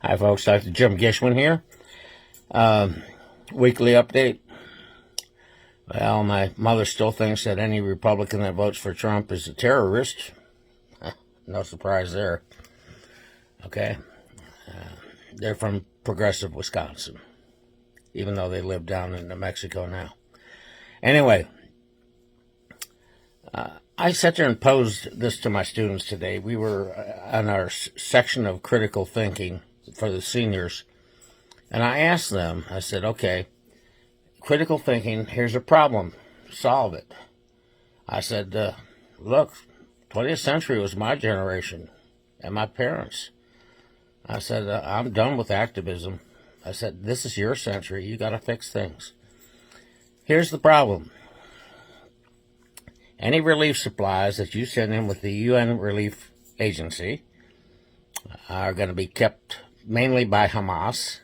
Hi, folks. Dr. Jim Gishwin here. Weekly update. Well, my mother still thinks that any Republican that votes for Trump is a terrorist. No surprise there. Okay. They're from progressive Wisconsin, even though they live down in New Mexico now. Anyway, I sat there and posed this to my students today. We were on our section of critical thinking for the seniors, and I asked them, I said, okay, critical thinking, here's a problem, solve it. I said, look, 20th century was my generation and my parents. I said, I'm done with activism. I said, this is your century, you got to fix things. Here's the problem. Any relief supplies that you send in with the UN Relief Agency are going to be kept mainly by Hamas.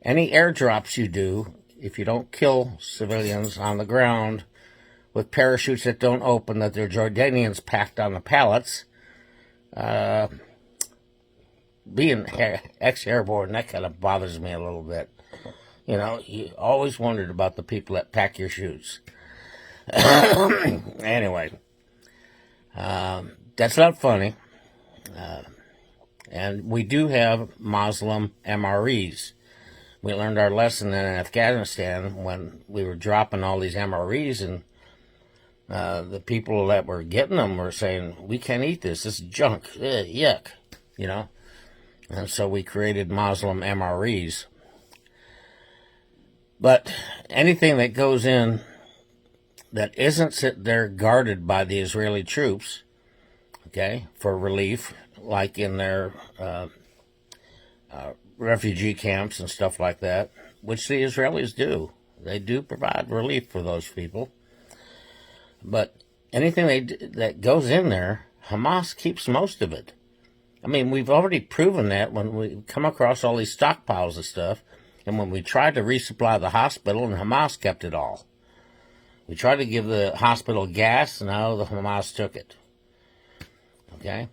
Any airdrops you do, if you don't kill civilians on the ground with parachutes that don't open, that they're Jordanians packed on the pallets, being ex-airborne, that kind of bothers me a little bit. You know, you always wondered about the people that pack your chutes. Anyway, that's not funny. And we do have Muslim MREs. We learned our lesson in Afghanistan when we were dropping all these MREs, and the people that were getting them were saying, we can't eat this is junk, yuck, you know. And so we created Muslim MREs. But anything that goes in that isn't sit there guarded by the Israeli troops, okay, for relief, like in their refugee camps and stuff like that, which the Israelis do. They do provide relief for those people. But anything that goes in there, Hamas keeps most of it. I mean, we've already proven that when we come across all these stockpiles of stuff, and when we tried to resupply the hospital, and Hamas kept it all. We tried to give the hospital gas, and now the Hamas took it. Okay?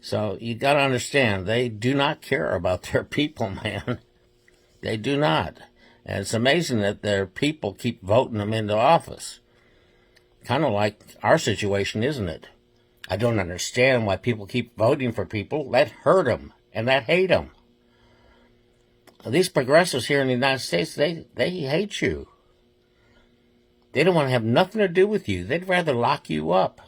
So you got to understand, they do not care about their people, man. They do not. And it's amazing that their people keep voting them into office. Kind of like our situation, isn't it? I don't understand why people keep voting for people that hurt them and that hate them. These progressives here in the United States, they hate you. They don't want to have nothing to do with you. They'd rather lock you up.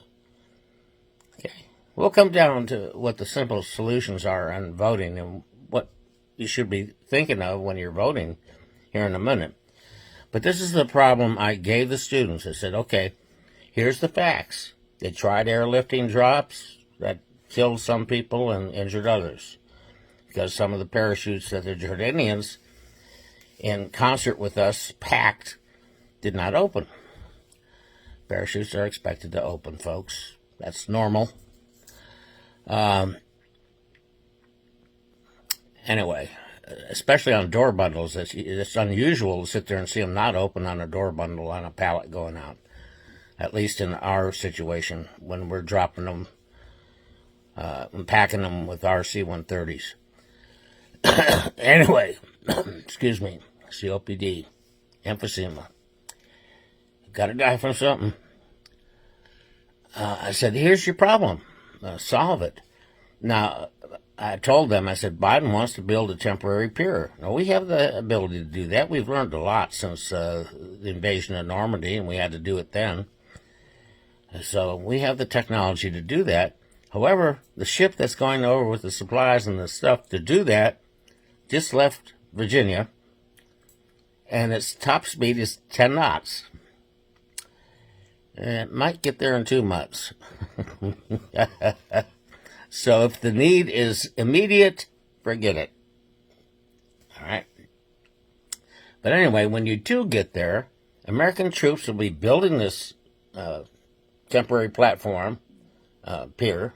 Okay. We'll come down to what the simple solutions are on voting and what you should be thinking of when you're voting here in a minute. But this is the problem I gave the students. I said, okay, here's the facts. They tried airlifting drops that killed some people and injured others because some of the parachutes that the Jordanians, in concert with us, packed did not open. Parachutes are expected to open, folks. That's normal. Anyway, especially on door bundles, it's unusual to sit there and see them not open on a door bundle on a pallet going out. At least in our situation, when we're dropping them and packing them with our C-130s. Anyway, excuse me, COPD, emphysema. Got to die from something. I said, here's your problem. Solve it. Now, I told them, I said, Biden wants to build a temporary pier. Now, we have the ability to do that. We've learned a lot since the invasion of Normandy, and we had to do it then. So we have the technology to do that. However, the ship that's going over with the supplies and the stuff to do that just left Virginia, and its top speed is 10 knots. It might get there in 2 months. So if the need is immediate, forget it. All right. But anyway, when you do get there, American troops will be building this temporary platform, pier,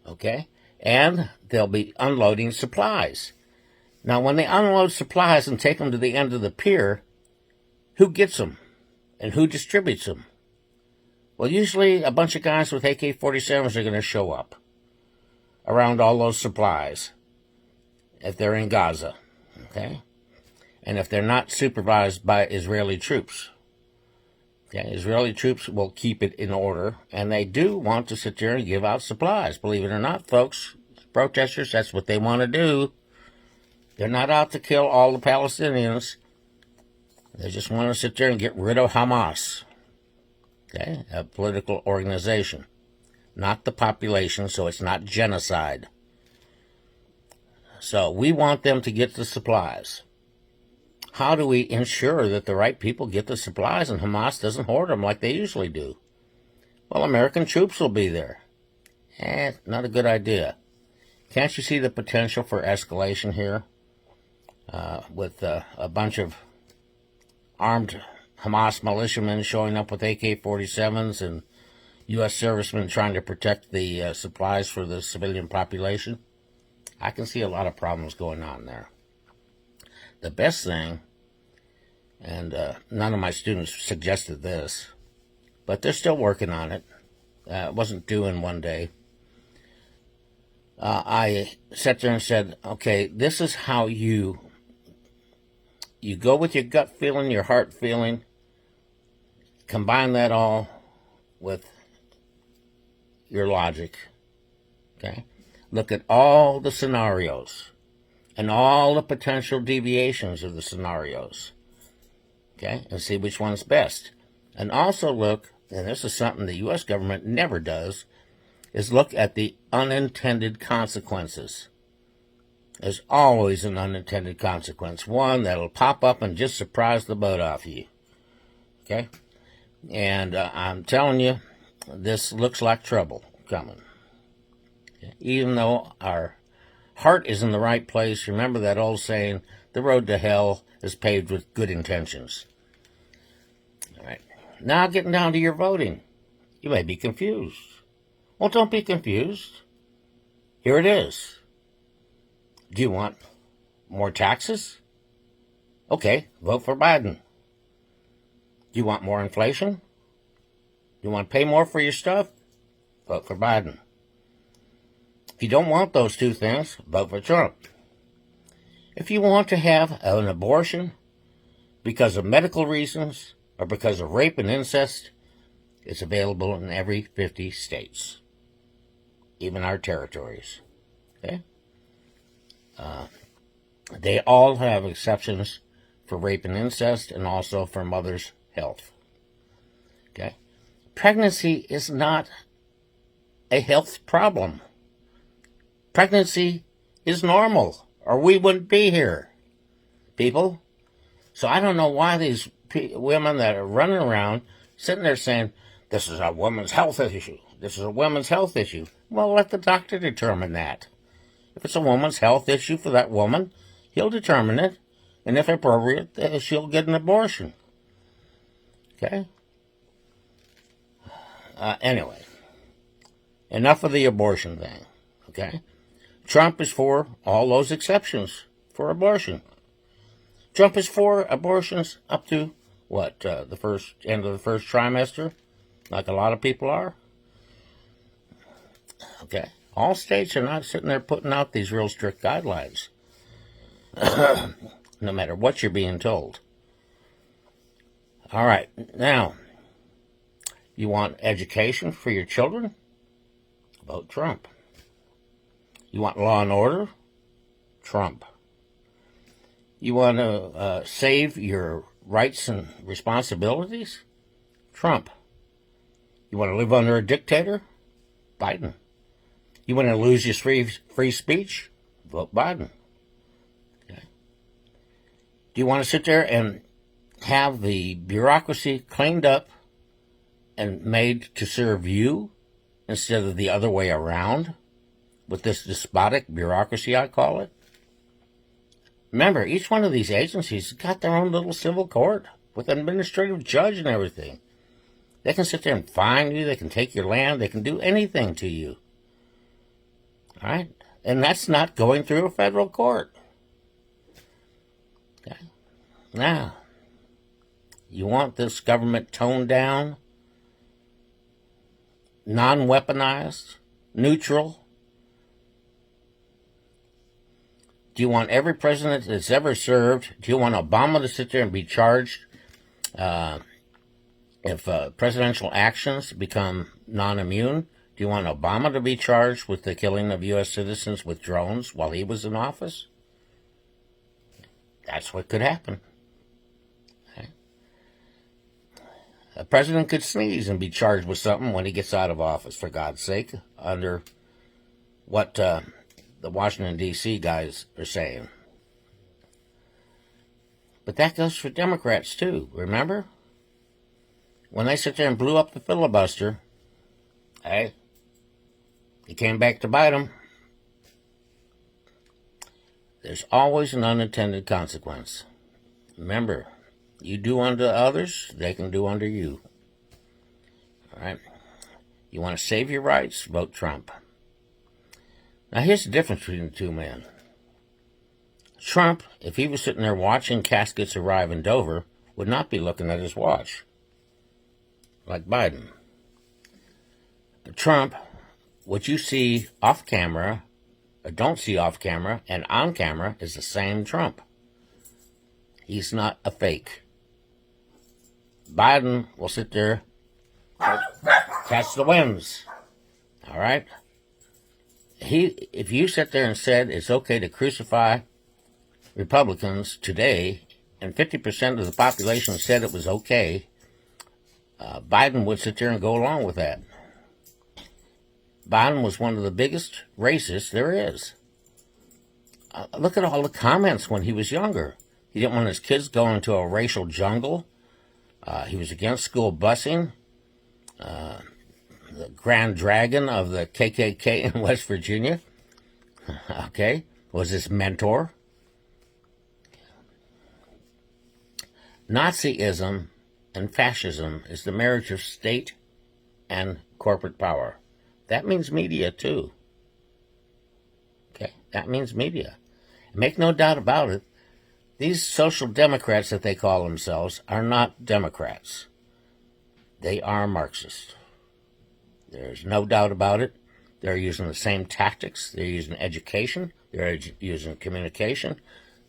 okay? And they'll be unloading supplies. Now, when they unload supplies and take them to the end of the pier, who gets them and who distributes them? Well, usually a bunch of guys with AK-47s are going to show up around all those supplies. if they're in Gaza, okay? And if they're not supervised by Israeli troops. Okay, Israeli troops will keep it in order, and they do want to sit there and give out supplies. Believe it or not, folks, protesters, that's what they want to do. They're not out to kill all the Palestinians. They just want to sit there and get rid of Hamas, okay, a political organization, not the population, so it's not genocide. So we want them to get the supplies. How do we ensure that the right people get the supplies and Hamas doesn't hoard them like they usually do? Well, American troops will be there. Not a good idea. Can't you see the potential for escalation here with a bunch of armed Hamas militiamen showing up with AK-47s and U.S. servicemen trying to protect the supplies for the civilian population? I can see a lot of problems going on there. The best thing, and none of my students suggested this, but they're still working on it. It wasn't due in one day. I sat there and said, okay, this is how you go with your gut feeling, your heart feeling, combine that all with your logic, okay? Look at all the scenarios and all the potential deviations of the scenarios, okay, and see which one's best. And also look, and this is something the U.S. government never does, is look at the unintended consequences. There's always an unintended consequence, one that'll pop up and just surprise the boat off you, okay? And I'm telling you, this looks like trouble coming. Okay? Even though our heart is in the right place, remember that old saying, the road to hell is paved with good intentions. All right. Now getting down to your voting. You may be confused. Well, don't be confused. Here it is. Do you want more taxes? Okay, vote for Biden. Do you want more inflation? Do you want to pay more for your stuff? Vote for Biden. If you don't want those two things, vote for Trump. If you want to have an abortion because of medical reasons or because of rape and incest, it's available in every 50 states, even our territories. Okay? They all have exceptions for rape and incest and also for mother's health. Okay? Pregnancy is not a health problem. Pregnancy is normal, or we wouldn't be here, people. So I don't know why these women that are running around sitting there saying, this is a woman's health issue. This is a woman's health issue. Well, let the doctor determine that. If it's a woman's health issue for that woman, he'll determine it. And if appropriate, she'll get an abortion. Okay? Anyway, enough of the abortion thing. Okay? Trump is for all those exceptions for abortion. Trump is for abortions up to, the first end of the first trimester, like a lot of people are. Okay? All states are not sitting there putting out these real strict guidelines, no matter what you're being told. All right, now, you want education for your children? Vote Trump. You want law and order? Trump. You want to save your rights and responsibilities? Trump. You want to live under a dictator? Biden. You want to lose your free speech? Vote Biden. Okay. Do you want to sit there and have the bureaucracy cleaned up and made to serve you instead of the other way around with this despotic bureaucracy, I call it? Remember, each one of these agencies has got their own little civil court with an administrative judge and everything. They can sit there and fine you. They can take your land. They can do anything to you. All right? And that's not going through a federal court. Okay? Now, you want this government toned down, non-weaponized, neutral? Do you want every president that's ever served? Do you want Obama to sit there and be charged if presidential actions become non-immune? Do you want Obama to be charged with the killing of U.S. citizens with drones while he was in office? That's what could happen. Okay. A president could sneeze and be charged with something when he gets out of office, for God's sake, under what the Washington, D.C. guys are saying. But that goes for Democrats, too. Remember? When they sit there and blew up the filibuster, hey, it came back to bite them. There's always an unintended consequence. Remember, you do unto others, they can do unto you. All right? You want to save your rights? Vote Trump. Now, here's the difference between the two men. Trump, if he was sitting there watching caskets arrive in Dover, would not be looking at his watch, like Biden. Trump, what you see off camera, or don't see off camera, and on camera is the same Trump. He's not a fake. Biden will sit there, catch the winds. All right? If you sit there and said it's okay to crucify Republicans today, and 50% of the population said it was okay, Biden would sit there and go along with that. Biden was one of the biggest racists there is. Look at all the comments when he was younger. He didn't want his kids going into a racial jungle. He was against school busing. The Grand Dragon of the KKK in West Virginia, okay, was his mentor. Nazism and fascism is the marriage of state and corporate power. That means media, too. Okay, that means media. Make no doubt about it, these social democrats that they call themselves are not Democrats. They are Marxists. There's no doubt about it. They're using the same tactics. They're using education. They're using communication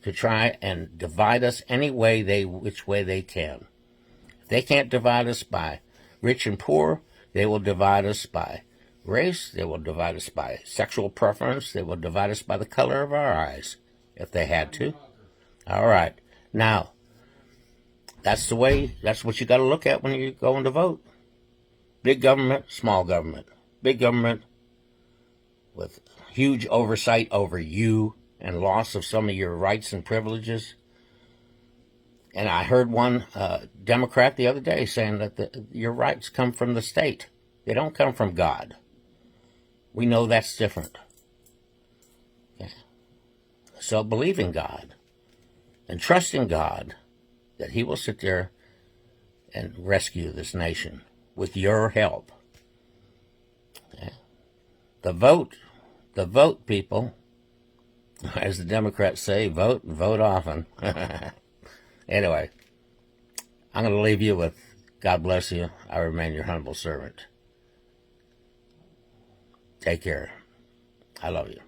to try and divide us any way which way they can. If they can't divide us by rich and poor, they will divide us by race. They will divide us by sexual preference. They will divide us by the color of our eyes, if they had to. All right. Now, that's what you got to look at when you're going to vote. Big government, small government. Big government with huge oversight over you and loss of some of your rights and privileges. And I heard one Democrat the other day saying that your rights come from the state. They don't come from God. We know that's different. Okay. So believe in God and trust in God that he will sit there and rescue this nation with your help. Okay. The vote, people, as the Democrats say, vote and vote often. Anyway, I'm going to leave you with God bless you. I remain your humble servant. Take care. I love you.